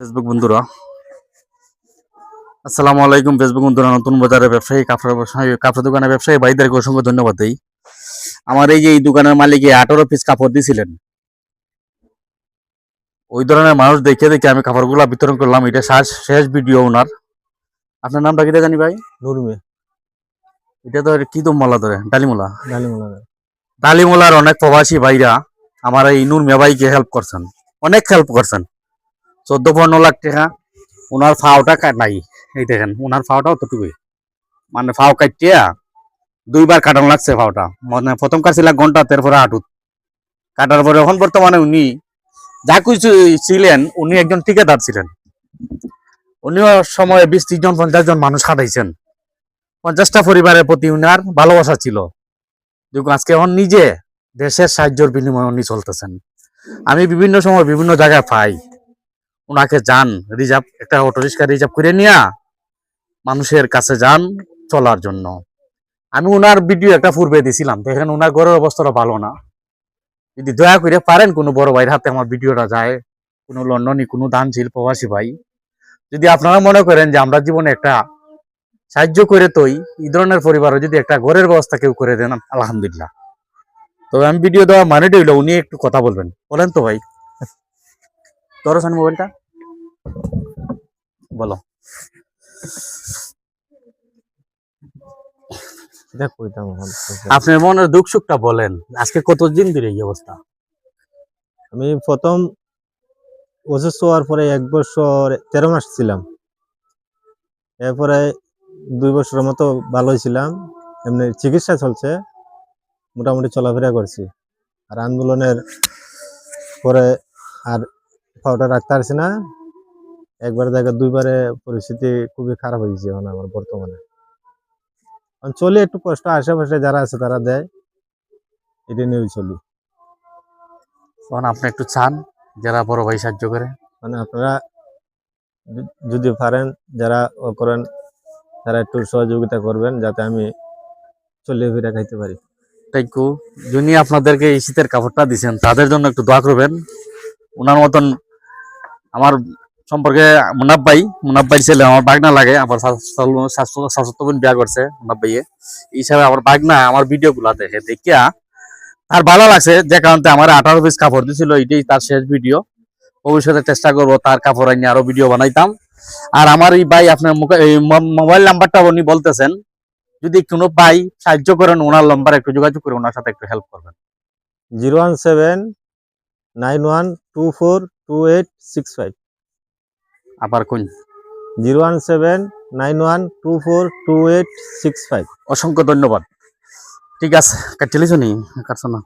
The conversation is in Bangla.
ফেসবুক বন্ধুরা, আসসালামু আলাইকুম। ফেসবুক বন্ধুরা, নতুন বাজারের ব্যবসায়ী কাপড় দোকানের ব্যবসায়ী ভাইদেরকে অসংখ্য ধন্যবাদ দেই। আমার এই যে এই দোকানের মালিকে 18 পিস কাপড় দিয়েছিলেন, ওই ধরনের মানুষ দেখে দেখে আমি কাপড়গুলো বিতরণ করলাম। এটা শেষ ভিডিও ওনার। আপনার নামটা কি জানি ভাই? নুরমে এটা তো কি তো মোলা ধরে ডালিমোলা। ডালিমুলা ডালিমোলার অনেক প্রবাসী ভাইরা আমার এই নূর মিয়া ভাইকে হেল্প করছেন, অনেক হেল্প করছেন। 14-15 লাখ টাকা ওনার ফাওটা নাই। এই দেখেন ওনার ফাওটা অতটুকুই, মানে ফাও কাটিয়া দুইবার কাটানো লাগছে ফাওটা। মানে প্রথম কাটছিল ঘন্টা, তারপরে হাঁটুত কাটার পরে এখন বর্তমানে উনি যা কিছু ছিলেন, উনি একজন ঠিকাদার ছিলেন। উনিও সময়ে 20-30 জন 50 জন মানুষ খাটাইছেন। 50টা পরিবারের প্রতি উনার ভালোবাসা ছিল। দেখুন আজকে এখন নিজে দেশের সাহায্যের বিনিময়ে উনি চলতেছেন। আমি বিভিন্ন সময় বিভিন্ন জায়গায় পাই ওনাকে যান রিজার্ভ, একটা অটো রিক্সা রিজার্ভ করে নিয়া মানুষের কাছে যান চলার জন্য। আমি ওনার ভিডিও একটা পূর্বে দিছিলাম, দেখেন ওনার ঘরের অবস্থাটা ভালো না। যদি দয়া করে পারেন কোনো বড় ভাইয়ের হাতে আমার ভিডিওটা যায়, কোনো লন্ডনী কোনো দানশীল প্রবাসী ভাই, যদি আপনারা মনে করেন যে আমরা জীবনে একটা সাহায্য করে তৈ এই ধরনের পরিবারও যদি একটা ঘরের ব্যবস্থা কেউ করে দেন, আলহামদুলিল্লাহ। তবে আমি ভিডিও দেওয়া মানে হইলো উনি একটু কথা বলবেন। বলেন তো ভাই, ধরো মোবাইলটা বলো। আপনার মনের দুঃখ সুখটা বলেন। আজকে কতদিন ধরে এই অবস্থা? আমি প্রথম অসুস্থ হওয়ার পরে 1 বছর 13 মাস ছিলাম। এরপরে 2 বছরের মতো ভালোই ছিলাম, এমনি চিকিৎসা চলছে, মোটামুটি চলাফেরা করছি। আর আন্দোলনের পরে আর পাওটা রাখতে পারছি না, একবার জায়গা দুইবারে পরিস্থিতি খুবই খারাপ হয়েছে এখন আমার বর্তমানে। চলি একটু কষ্ট, আশেপাশে যারা আছে তারা দেয়, এটা নিয়েই চলি। তখন আপনি একটু চান যারা বড় ভাই সাহায্য করে, মানে আপনারা যদি পারেন, যারা করেন তারা একটু সহযোগিতা করবেন যাতে আমি চলিয়ে ফিরে খাইতে পারি। Thank you. যিনি আপনাদেরকে এই শীতের কাপড়টা দিচ্ছেন তাদের জন্য একটু দোয়া করবেন। ওনার মতন আমার সম্পর্কে মুনাব্বাই ছেলে আমার বাগনা লাগে। আমার শাশুড়ি বোন বিয়া করছে মুনাব্বাইয়ে, এই হিসাবে আমার বাগনা আমার ভিডিও গুলা দেখে দেখিয়া তার ভালো লাগছে, যে কারণে আমার 18 পিস কাপড় দিছিল। এটাই তার শেষ ভিডিও। ভবিষ্যতে চেষ্টা করবো তার কাপড় আনিয়ে আরো ভিডিও বানাইতাম। আর আমার এই ভাই আপনার মোবাইল নাম্বারটা উনি বলতেছেন, যদি কোনো ভাই সাহায্য করেন ওনার নাম্বার একটু যোগাযোগ করে ওনার সাথে একটু হেল্প করবেন। 01791242865। আবার কোন? 01791242865। অসংখ্য ধন্যবাদ। ঠিক আছে, কাটছিলিস নি কাটছো না?